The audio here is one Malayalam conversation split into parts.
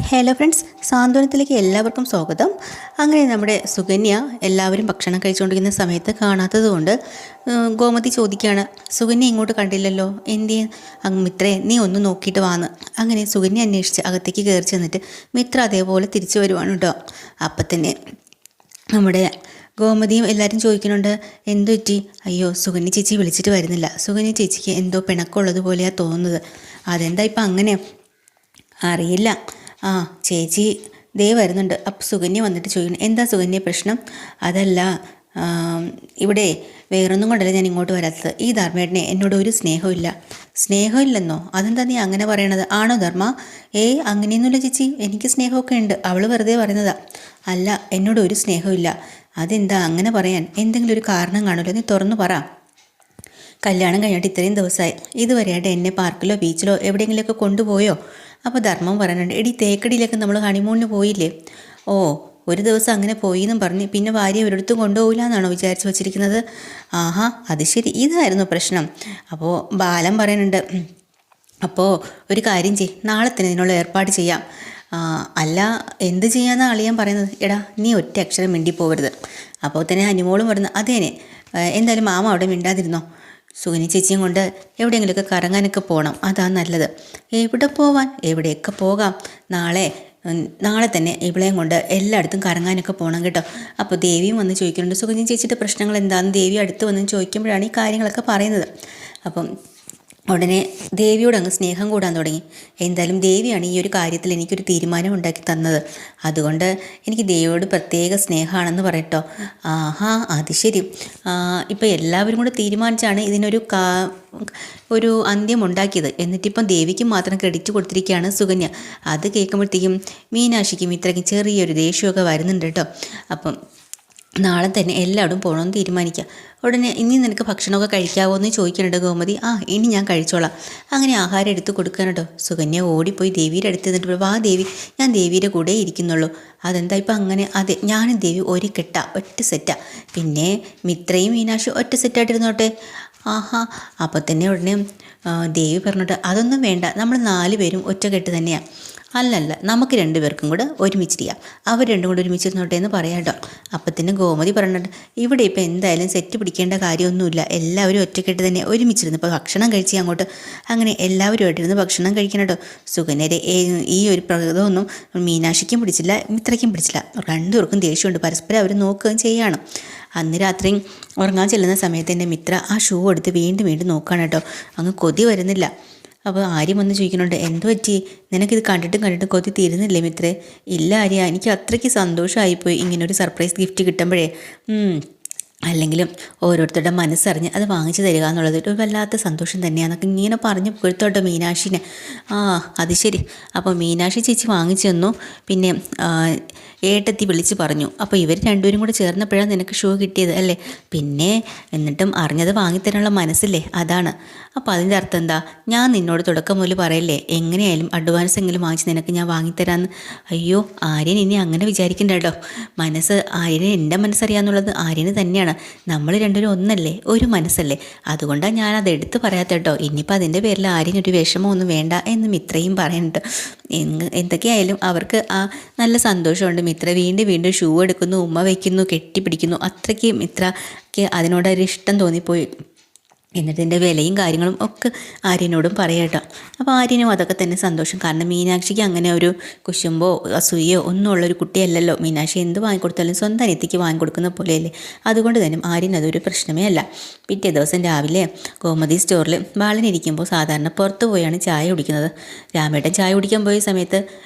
ഹലോ ഫ്രണ്ട്സ്, സാന്ത്വനത്തിലേക്ക് എല്ലാവർക്കും സ്വാഗതം. അങ്ങനെ നമ്മുടെ സുകന്യ എല്ലാവരും ഭക്ഷണം കഴിച്ചുകൊണ്ടിരിക്കുന്ന സമയത്ത് കാണാത്തത് കൊണ്ട് ഗോമതി ചോദിക്കുകയാണ്, സുകന്യ ഇങ്ങോട്ട് കണ്ടില്ലല്ലോ, എന്തി മിത്രേ നീ ഒന്ന് നോക്കിയിട്ട് വാന്ന്. അങ്ങനെ സുകന്യ അന്വേഷിച്ച് അകത്തേക്ക് കയറി ചെന്നിട്ട് മിത്ര അതേപോലെ തിരിച്ചു വരുവാണ് കേട്ടോ. അപ്പം തന്നെ നമ്മുടെ ഗോമതിയും എല്ലാവരും ചോദിക്കുന്നുണ്ട്, എന്തു പറ്റി? അയ്യോ, സുകന്യ ചേച്ചി വിളിച്ചിട്ട് വരുന്നില്ല, സുകന്യ ചേച്ചിക്ക് എന്തോ പിണക്കമുള്ളത് പോലെയാണ് തോന്നുന്നത്. അതെന്താ ഇപ്പം അങ്ങനെ? അറിയില്ല. ആ ചേച്ചി ദേ വരുന്നുണ്ട്. അപ്പം സുകന്യ വന്നിട്ട് ചോദിക്കണം, എന്താ സുകന്യ പ്രശ്നം? അതല്ല, ഇവിടെ വേറൊന്നും കൊണ്ടല്ല ഞാൻ ഇങ്ങോട്ട് വരാത്തത്. ഈ ധർമ്മേട്ടനെ എന്നോട് ഒരു സ്നേഹമില്ല. സ്നേഹമില്ലെന്നോ? അതെന്താ നീ അങ്ങനെ പറയണത്? ആണോ ധർമ്മ? അങ്ങനെയൊന്നുമില്ല ചേച്ചി, എനിക്ക് സ്നേഹമൊക്കെ ഉണ്ട്. അവൾ വെറുതെ പറയുന്നതാ. അല്ല, എന്നോട് ഒരു സ്നേഹമില്ല. അതെന്താ അങ്ങനെ പറയാൻ? എന്തെങ്കിലും ഒരു കാരണം കാണുമല്ലോ, നീ തുറന്നു പറ. കല്യാണം കഴിഞ്ഞിട്ട് ഇത്രയും ദിവസമായി, ഇതുവരെയായിട്ട് എന്നെ പാർക്കിലോ ബീച്ചിലോ എവിടെയെങ്കിലുമൊക്കെ കൊണ്ടുപോയോ? അപ്പോൾ ധർമ്മം പറയുന്നുണ്ട്, എടി തേക്കടിയിലൊക്കെ നമ്മൾ ഹണിമൂണിന് പോയില്ലേ? ഓ, ഒരു ദിവസം അങ്ങനെ പോയി എന്നും പറഞ്ഞ് പിന്നെ ഭാര്യ ഒരിടത്തും കൊണ്ടുപോകില്ല എന്നാണോ വിചാരിച്ച് വച്ചിരിക്കുന്നത്? ആഹാ, അത് ശരി, ഇതായിരുന്നു പ്രശ്നം. അപ്പോൾ ബാലൻ പറയുന്നുണ്ട്, അപ്പോൾ ഒരു കാര്യം ചെയ്യ്, നാളെ തന്നെ ഇതിനുള്ള ഏർപ്പാട് ചെയ്യാം. അല്ല, എന്ത് ചെയ്യാമെന്നാണ് അളിയാൻ പറയുന്നത്? എടാ, നീ ഒറ്റ അക്ഷരം മിണ്ടി പോകരുത്. അപ്പോൾ തന്നെ ഹനിമോളും വരുന്നത്, അതേനെ, എന്തായാലും മാമ അവിടെ മിണ്ടാതിരുന്നോ. സുകന്യ ചേച്ചിയും കൊണ്ട് എവിടെയെങ്കിലുമൊക്കെ കറങ്ങാനൊക്കെ പോകണം, അതാണ് നല്ലത്. എവിടെ പോവാൻ? എവിടെയൊക്കെ പോകാം. നാളെ തന്നെ ഇവളെയും കൊണ്ട് എല്ലായിടത്തും കറങ്ങാനൊക്കെ പോകണം കേട്ടോ. അപ്പോൾ ദേവിയും വന്ന് ചോദിക്കുന്നുണ്ട്, സുകന്യ ചേച്ചിയുടെ പ്രശ്നങ്ങൾ എന്താണെന്ന് ദേവി അടുത്ത് വന്ന് ചോദിക്കുമ്പോഴാണ് ഈ കാര്യങ്ങളൊക്കെ പറയുന്നത്. അപ്പം ഉടനെ ദേവിയോട് അങ്ങ് സ്നേഹം കൂടാൻ തുടങ്ങി. എന്തായാലും ദേവിയാണ് ഈ ഒരു കാര്യത്തിൽ എനിക്കൊരു തീരുമാനം ഉണ്ടാക്കി തന്നത്. അതുകൊണ്ട് എനിക്ക് ദേവിയോട് പ്രത്യേക സ്നേഹമാണെന്ന് പറയട്ടോ. ആഹാ, അത് ശരി. ഇപ്പം എല്ലാവരും കൂടെ തീരുമാനിച്ചാണ് ഇതിനൊരു ഒരു അന്ത്യം ഉണ്ടാക്കിയത്. എന്നിട്ടിപ്പം ദേവിക്ക് മാത്രം ക്രെഡിറ്റ് കൊടുത്തിരിക്കുകയാണ് സുകന്യ. അത് കേൾക്കുമ്പോഴത്തേക്കും മീനാക്ഷിക്കും ഇത്രയ്ക്കും ചെറിയൊരു ദേഷ്യമൊക്കെ വരുന്നുണ്ട് കേട്ടോ. അപ്പം നാളെ തന്നെ എല്ലാവരും പോകണമെന്ന് തീരുമാനിക്കുക. ഉടനെ ഇനി നിനക്ക് ഭക്ഷണമൊക്കെ കഴിക്കാവോ എന്ന് ചോദിക്കുന്നുണ്ട് ഗോമതി. ഇനി ഞാൻ കഴിച്ചോളാം. അങ്ങനെ ആഹാരം എടുത്ത് കൊടുക്കാനുണ്ടോ. സുകന്യ ഓടിപ്പോയി ദേവിയുടെ അടുത്ത് നിന്നിട്ട്, വാ ദേവി, ഞാൻ ദേവിയുടെ കൂടെ ഇരിക്കുന്നുള്ളൂ. അതെന്താ ഇപ്പം അങ്ങനെ? അതെ, ഞാനും ദേവി ഒരു കെട്ടാ, ഒറ്റ സെറ്റാ. പിന്നെ മിത്രയും മീനാക്ഷി ഒറ്റ സെറ്റായിട്ടിരുന്നോട്ടെ. ആഹാ, അപ്പോൾ തന്നെ ഉടനെ ദേവി പറഞ്ഞിട്ട്, അതൊന്നും വേണ്ട, നമ്മൾ 4 പേരും ഒറ്റ കെട്ട് തന്നെയാണ്. അല്ലല്ല, നമുക്ക് 2 പേർക്കും കൂടെ ഒരുമിച്ചിരിക്കാം, അവർ രണ്ടും കൂടെ ഒരുമിച്ചിരുന്നോട്ടെ എന്ന് പറയാം കേട്ടോ. അപ്പം തന്നെ ഗോമതി പറഞ്ഞിട്ട്, ഇവിടെ ഇപ്പം എന്തായാലും സെറ്റ് പിടിക്കേണ്ട കാര്യമൊന്നുമില്ല, എല്ലാവരും ഒറ്റക്കെട്ട് തന്നെ ഒരുമിച്ചിരുന്നു ഇപ്പോൾ ഭക്ഷണം കഴിച്ച് അങ്ങോട്ട്. അങ്ങനെ എല്ലാവരുമായിട്ടിരുന്ന് ഭക്ഷണം കഴിക്കണം കേട്ടോ. സുകന്യരെ ഈ ഒരു പ്രകൃതമൊന്നും മീനാക്ഷിക്കും പിടിച്ചില്ല, മിത്രയ്ക്കും പിടിച്ചില്ല. 2 പേർക്കും ദേഷ്യമുണ്ട്, പരസ്പരം അവർ നോക്കുകയും ചെയ്യാണ്. അന്ന് രാത്രി ഉറങ്ങാൻ ചെല്ലുന്ന സമയത്ത് എൻ്റെ മിത്ര ആ ഷൂ എടുത്ത് വീണ്ടും വീണ്ടും നോക്കുകയാണ് കേട്ടോ. അങ്ങ് കൊതി വരുന്നില്ല. അപ്പോൾ ആര്യം വന്ന് ചോദിക്കുന്നുണ്ട്, എന്തു പറ്റി? നിനക്കിത് കണ്ടിട്ടും കൊതി തീരുന്നില്ലേ മിത്രേ? ഇല്ല ആര്യ, എനിക്ക് അത്രയ്ക്ക് സന്തോഷമായിപ്പോയി ഇങ്ങനൊരു സർപ്രൈസ് ഗിഫ്റ്റ് കിട്ടുമ്പോഴേ. അല്ലെങ്കിലും ഓരോരുത്തരുടെ മനസ്സറിഞ്ഞ് അത് വാങ്ങിച്ചു തരിക എന്നുള്ളത് ഒരു വല്ലാത്ത സന്തോഷം തന്നെയാണെന്നൊക്കെ ഇങ്ങനെ പറഞ്ഞു പുകഴ്ത്തോട്ടോ മീനാക്ഷിനെ. അത് ശരി. അപ്പോൾ മീനാക്ഷി ചേച്ചി വാങ്ങിച്ചു തന്നു, പിന്നെ ഏട്ടത്തി വിളിച്ച് പറഞ്ഞു. അപ്പോൾ ഇവർ 2 പേരും കൂടെ ചേർന്നപ്പോഴാണ് നിനക്ക് ഷൂ കിട്ടിയത് അല്ലേ? പിന്നെ എന്നിട്ടും അറിഞ്ഞത് വാങ്ങിത്തരാനുള്ള മനസ്സില്ലേ, അതാണ്. അപ്പോൾ അതിൻ്റെ അർത്ഥം എന്താ? ഞാൻ നിന്നോട് തുടക്കം മുതൽ പറയല്ലേ, എങ്ങനെയായാലും അഡ്വാൻസ് എങ്കിലും വാങ്ങിച്ച് നിനക്ക് ഞാൻ വാങ്ങിത്തരാമെന്ന്. അയ്യോ, ആര്യൻ ഇനി അങ്ങനെ വിചാരിക്കണ്ട കേട്ടോ. ആര്യന് എൻ്റെ മനസ്സറിയാമെന്നുള്ളത് ആര്യന് തന്നെയാണ്. നമ്മൾ 2 പേരും ഒന്നല്ലേ, ഒരു മനസ്സല്ലേ. അതുകൊണ്ടാണ് ഞാനത് എടുത്ത് പറയാത്ത കേട്ടോ. ഇനിയിപ്പോൾ അതിൻ്റെ പേരിൽ ആര്യനൊരു വിഷമമൊന്നും വേണ്ട എന്ന് മിത്രയും പറയുന്നുണ്ട്. എന്തൊക്കെയായാലും അവർക്ക് നല്ല സന്തോഷമുണ്ട്. മിത്ര വീണ്ടും ഷൂ എടുക്കുന്നു, ഉമ്മ വയ്ക്കുന്നു, കെട്ടിപ്പിടിക്കുന്നു. അത്രയ്ക്ക് മിത്രയ്ക്ക് അതിനോടൊരു ഇഷ്ടം തോന്നിപ്പോയി. എന്നിട്ട് വിലയും കാര്യങ്ങളും ഒക്കെ ആര്യനോടും പറയാം കേട്ടോ. അപ്പോൾ ആര്യനും അതൊക്കെ തന്നെ സന്തോഷം. കാരണം മീനാക്ഷിക്ക് അങ്ങനെ ഒരു കുശുമ്പോ അസൂയോ ഒന്നും ഉള്ളൊരു കുട്ടിയല്ലല്ലോ. മീനാക്ഷി എന്ത് വാങ്ങിക്കൊടുത്താലും സ്വന്തം അനിയത്തിക്ക് വാങ്ങിക്കൊടുക്കുന്ന പോലെയല്ലേ. അതുകൊണ്ട് തന്നെ ആര്യൻ അതൊരു പ്രശ്നമേ അല്ല. പിറ്റേ ദിവസം രാവിലെ ഗോമതി സ്റ്റോറിൽ ബാലനിരിക്കുമ്പോൾ സാധാരണ പുറത്ത് പോയാണ് ചായ കുടിക്കുന്നത്. രാമേട്ടൻ ചായ കുടിക്കാൻ പോയ സമയത്ത്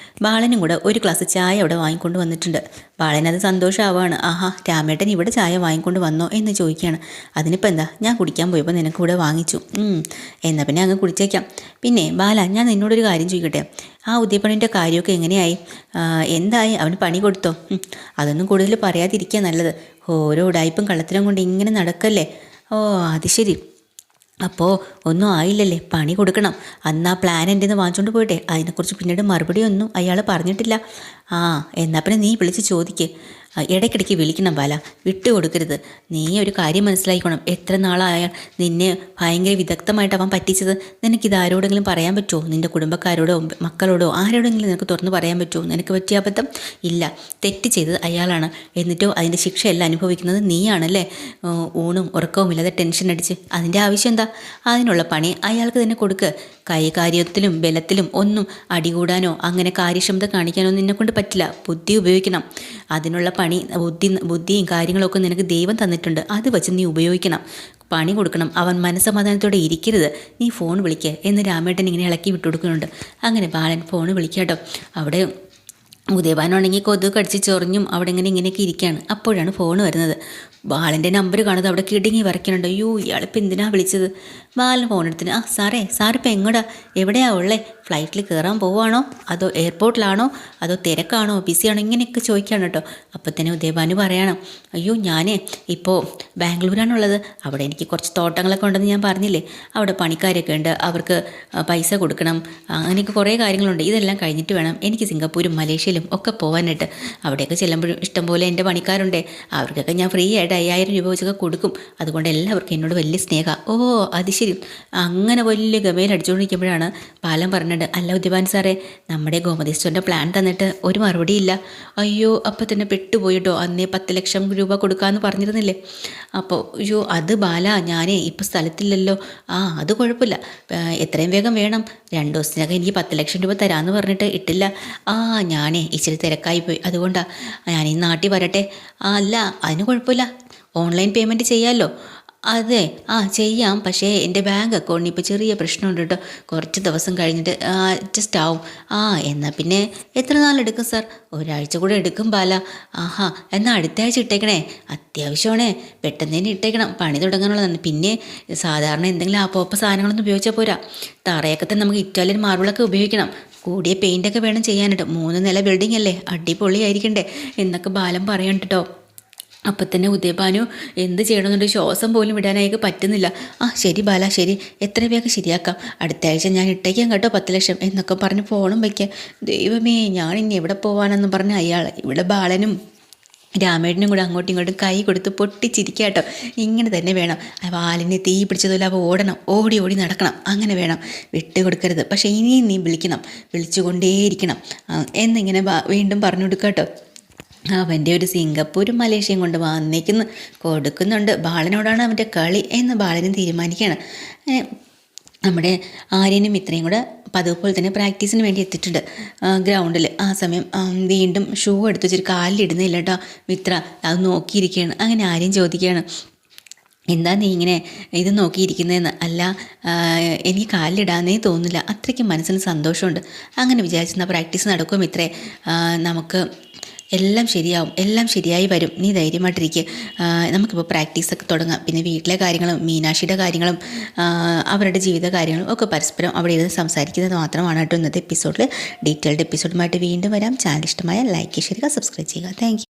ബാലനും കൂടെ ഒരു ഗ്ലാസ് ചായ അവിടെ വാങ്ങിക്കൊണ്ട് വന്നിട്ടുണ്ട്. ബാലനത് സന്തോഷമാവാണ്. ആഹാ, രാമേട്ടൻ ഇവിടെ ചായ വാങ്ങിക്കൊണ്ട് വന്നോ എന്ന് ചോദിക്കുകയാണ്. അതിനിപ്പോൾ എന്താ, ഞാൻ കുടിക്കാൻ പോയപ്പോൾ നിനക്ക് കൂടെ വാങ്ങിച്ചു. എന്നാൽ പിന്നെ അങ്ങ് കുടിച്ചേക്കാം. പിന്നെ ബാല, ഞാൻ നിന്നോടൊരു കാര്യം ചോദിക്കട്ടെ. ആ ഉദ്യപ്പണിൻ്റെ കാര്യമൊക്കെ എങ്ങനെയായി? എന്തായി? അവന് പണി കൊടുത്തോ? അതൊന്നും കൂടുതൽ പറയാതിരിക്കുക നല്ലത്. ഓരോ ഉടായ്പും കള്ളത്തരം കൊണ്ട് ഇങ്ങനെ നടക്കല്ലേ. ഓ, അത് ശരി. അപ്പോൾ ഒന്നും ആയില്ലല്ലേ, പണി കൊടുക്കണം. അന്ന് ആ പ്ലാൻ എൻ്റെ നിന്ന് വാങ്ങിച്ചുകൊണ്ട് പോയിട്ടെ, അതിനെക്കുറിച്ച് പിന്നീട് മറുപടിയൊന്നും അയാൾ പറഞ്ഞിട്ടില്ല. എന്നാൽ പിന്നെ നീ വിളിച്ച് ചോദിക്ക്. ഇടയ്ക്കിടയ്ക്ക് വിളിക്കണം ബാല, വിട്ടുകൊടുക്കരുത്. നീ ഒരു കാര്യം മനസ്സിലാക്കണം, എത്ര നാളായാൽ നിന്നെ ഭയങ്കര വിദഗ്ധമായിട്ട് അവൻ പറ്റിച്ചത്. നിനക്കിത് ആരോടെങ്കിലും പറയാൻ പറ്റുമോ? നിൻ്റെ കുടുംബക്കാരോടോ മക്കളോടോ ആരോടെങ്കിലും നിനക്ക് തുറന്ന് പറയാൻ പറ്റുമോ? നിനക്ക് പറ്റിയ അബദ്ധം ഇല്ല, തെറ്റ് ചെയ്തത് അയാളാണ്. എന്നിട്ടോ അതിൻ്റെ ശിക്ഷയെല്ലാം അനുഭവിക്കുന്നത് നീയാണല്ലേ? ഊണും ഉറക്കവും ഇല്ലാതെ ടെൻഷൻ അടിച്ച് അതിൻ്റെ ആവശ്യം എന്താ? അതിനുള്ള പണി അയാൾക്ക് തന്നെ കൊടുക്ക്. കൈകാര്യത്തിലും ബലത്തിലും ഒന്നും അടികൂടാനോ അങ്ങനെ കാര്യക്ഷമത കാണിക്കാനോ നിന്നെക്കൊണ്ട് പറ്റില്ല. ബുദ്ധി ഉപയോഗിക്കണം. അതിനുള്ള പണി ബുദ്ധിയും കാര്യങ്ങളൊക്കെ നിനക്ക് ദൈവം തന്നിട്ടുണ്ട്. അത് വെച്ച് നീ ഉപയോഗിക്കണം, പണി കൊടുക്കണം. അവൻ മനസ്സമാധാനത്തോടെ ഇരിക്കരുത്. നീ ഫോൺ വിളിക്കുക എന്ന് രാമേട്ടൻ ഇങ്ങനെ ഇളക്കി വിട്ടുകൊടുക്കുന്നുണ്ട്. അങ്ങനെ ബാലൻ ഫോൺ വിളിക്കാട്ടോ. അവിടെ ഉദയഭാനാണെങ്കിൽ കൊതുക് കടിച്ച് ചൊറിഞ്ഞും അവിടെ ഇങ്ങനെയൊക്കെ ഇരിക്കുകയാണ്. അപ്പോഴാണ് ഫോൺ വരുന്നത്. ബാലൻ്റെ നമ്പർ കാണുന്നത് അവിടെ കിടുങ്ങി വരയ്ക്കുന്നുണ്ട്. അയ്യോ, ഇയാളിപ്പോൾ എന്തിനാണ് വിളിച്ചത്? ബാലൻ ഫോൺ എടുത്തിന്. സാറിപ്പോൾ എങ്ങോട്ടാ, എവിടെയാ ഉള്ളേ? ഫ്ലൈറ്റിൽ കയറാൻ പോവുകയാണോ, അതോ എയർപോർട്ടിലാണോ, അതോ തിരക്കാണോ, ബിസിയാണോ, ഇങ്ങനെയൊക്കെ ചോദിക്കുകയാണ് കേട്ടോ. അപ്പോൾ തന്നെ ഉദയഭാനു പറയണം, അയ്യോ ഞാനേ ഇപ്പോൾ ബാംഗ്ലൂരാണുള്ളത്. അവിടെ എനിക്ക് കുറച്ച് തോട്ടങ്ങളൊക്കെ ഉണ്ടെന്ന് ഞാൻ പറഞ്ഞില്ലേ, അവിടെ പണിക്കാരൊക്കെ ഉണ്ട്, അവർക്ക് പൈസ കൊടുക്കണം, അങ്ങനെയൊക്കെ കുറേ കാര്യങ്ങളുണ്ട്. ഇതെല്ലാം കഴിഞ്ഞിട്ട് വേണം എനിക്ക് സിംഗപ്പൂരും മലേഷ്യയിലും ഒക്കെ പോകാനായിട്ട്. അവിടെയൊക്കെ ചെല്ലുമ്പോഴും ഇഷ്ടംപോലെ എൻ്റെ പണിക്കാരുണ്ടേ, അവർക്കൊക്കെ ഞാൻ ഫ്രീ ആയിട്ട് 5000 രൂപ വെച്ചൊക്കെ കൊടുക്കും. അതുകൊണ്ട് എല്ലാവർക്കും എന്നോട് വലിയ സ്നേഹമാണ്. ഓ അത് ശരി. അങ്ങനെ വലിയ ഗമയിൽ അടിച്ചുകൊണ്ടിരിക്കുമ്പോഴാണ് ബാലൻ പറഞ്ഞത്, അല്ല ഉദ്യഭാൻ സാറേ, നമ്മുടെ ഗോമതി സ്റ്റോറിൻ്റെ പ്ലാൻ തന്നിട്ട് ഒരു മറുപടിയില്ല. അയ്യോ, അപ്പോൾ തന്നെ പെട്ടുപോയിട്ടോ. അന്നേ 10 ലക്ഷം രൂപ കൊടുക്കാമെന്ന് പറഞ്ഞിരുന്നില്ലേ? അപ്പോൾ അയ്യോ അത് ബാല, ഞാനേ ഇപ്പോൾ സ്ഥലത്തില്ലല്ലോ. അത് കുഴപ്പമില്ല, എത്രയും വേഗം വേണം. 2 ദിവസത്തിനകം എനിക്ക് 10 ലക്ഷം രൂപ തരാമെന്ന് പറഞ്ഞിട്ട് ഇട്ടില്ല. ഞാനേ ഇച്ചിരി തിരക്കായിപ്പോയി, അതുകൊണ്ടാണ്. ഞാൻ ഈ നാട്ടിൽ വരട്ടെ. അല്ല അതിന് കുഴപ്പമില്ല, ഓൺലൈൻ പേയ്മെൻറ്റ് ചെയ്യാമല്ലോ. അതെ ചെയ്യാം, പക്ഷേ എൻ്റെ ബാങ്ക് അക്കൗണ്ടിന് ഇപ്പോൾ ചെറിയ പ്രശ്നമുണ്ട് കേട്ടോ. കുറച്ച് ദിവസം കഴിഞ്ഞിട്ട് അഡ്ജസ്റ്റ് ആവും. എന്നാൽ പിന്നെ എത്ര നാളെടുക്കും സാർ? ഒരാഴ്ച കൂടെ എടുക്കും ബാല. എന്നാൽ അടുത്ത ആഴ്ച ഇട്ടേക്കണേ, അത്യാവശ്യമാണേ, പെട്ടെന്ന് തന്നെ ഇട്ടേക്കണം, പണി തുടങ്ങാനുള്ളതാണ്. പിന്നെ സാധാരണ എന്തെങ്കിലും അപ്പോപ്പ സാധനങ്ങളൊന്നും ഉപയോഗിച്ചാൽ പോരാ, തറയൊക്കെ തന്നെ നമുക്ക് ഇറ്റാലിയൻ മാർബിളൊക്കെ ഉപയോഗിക്കണം. കൂടിയ പെയിൻ്റൊക്കെ വേണം ചെയ്യാനായിട്ട്. 3 നില ബിൽഡിംഗ് അല്ലേ, അടിപൊളിയായിരിക്കണ്ടേ എന്നൊക്കെ ബാലൻ പറയണം കേട്ടോ. അപ്പം തന്നെ ഉദയഭാനു എന്ത് ചെയ്യണമെന്നുണ്ട് ശ്വാസം പോലും വിടാനായിട്ട് പറ്റുന്നില്ല. ശരി ബാല, ശരി, എത്ര വേഗം ശരിയാക്കാം, അടുത്ത ആഴ്ച ഞാൻ ഇട്ടേക്കാം കേട്ടോ 10 ലക്ഷം എന്നൊക്കെ പറഞ്ഞ് ഫോണും വയ്ക്കാം. ദൈവമേ, ഞാൻ ഇനി എവിടെ പോകാനെന്ന് പറഞ്ഞ് അയാൾ ഇവിടെ ബാലനും രാമേട്ടനും കൂടെ അങ്ങോട്ടും ഇങ്ങോട്ടും കൈ കൊടുത്ത് പൊട്ടിച്ചിരിക്കാട്ടോ. ഇങ്ങനെ തന്നെ വേണം. വാലിന് തീ പിടിച്ചതുപോലെ അവ ഓടണം, ഓടി ഓടി നടക്കണം, അങ്ങനെ വേണം, വിട്ട് കൊടുക്കരുത്. പക്ഷേ ഇനിയും നീ വിളിക്കണം, വിളിച്ചുകൊണ്ടേയിരിക്കണം എന്നിങ്ങനെ വീണ്ടും പറഞ്ഞു കൊടുക്കാട്ടോ. അവൻ്റെ ഒരു സിംഗപ്പൂരും മലേഷ്യയും കൊണ്ട് കൊടുക്കുന്നുണ്ട്. ബാലനോടാണ് അവൻ്റെ കളി എന്ന് ബാലനും തീരുമാനിക്കുകയാണ്. നമ്മുടെ ആര്യനും ഇത്രയും കൂടെ പതിവ് പോലെ തന്നെ പ്രാക്ടീസിന് വേണ്ടി എത്തിയിട്ടുണ്ട് ഗ്രൗണ്ടിൽ. ആ സമയം വീണ്ടും ഷൂ എടുത്ത് വെച്ചിട്ട് കാലിലിടുന്നില്ല കേട്ടോ മിത്ര, അത് നോക്കിയിരിക്കുകയാണ്. അങ്ങനെ ആര്യം ചോദിക്കുകയാണ്, എന്താ നീ ഇങ്ങനെ ഇത് നോക്കിയിരിക്കുന്നതെന്ന്? അല്ല, എനിക്ക് കാലിലിടാനേ തോന്നില്ല, അത്രയ്ക്കും മനസ്സിന് സന്തോഷമുണ്ട്. അങ്ങനെ വിചാരിച്ചെന്നാൽ പ്രാക്ടീസ് നടക്കും ഇത്രേ, നമുക്ക് എല്ലാം ശരിയാവും, എല്ലാം ശരിയായി വരും, നീ ധൈര്യമായിട്ടിരിക്കുക. നമുക്കിപ്പോൾ പ്രാക്ടീസൊക്കെ തുടങ്ങാം. പിന്നെ വീട്ടിലെ കാര്യങ്ങളും മീനാക്ഷിയുടെ കാര്യങ്ങളും അവരുടെ ജീവിത കാര്യങ്ങളും ഒക്കെ പരസ്പരം അവിടെ ഇരുന്ന് സംസാരിക്കുന്നത് മാത്രമാണ് കേട്ടോ ഇന്നത്തെ എപ്പിസോഡിൽ. ഡീറ്റെയിൽഡ് എപ്പിസോഡുമായിട്ട് വീണ്ടും വരാം. ചാനൽ ഇഷ്ടമായ ലൈക്ക് ചെയ്യുക, സബ്സ്ക്രൈബ് ചെയ്യുക. താങ്ക്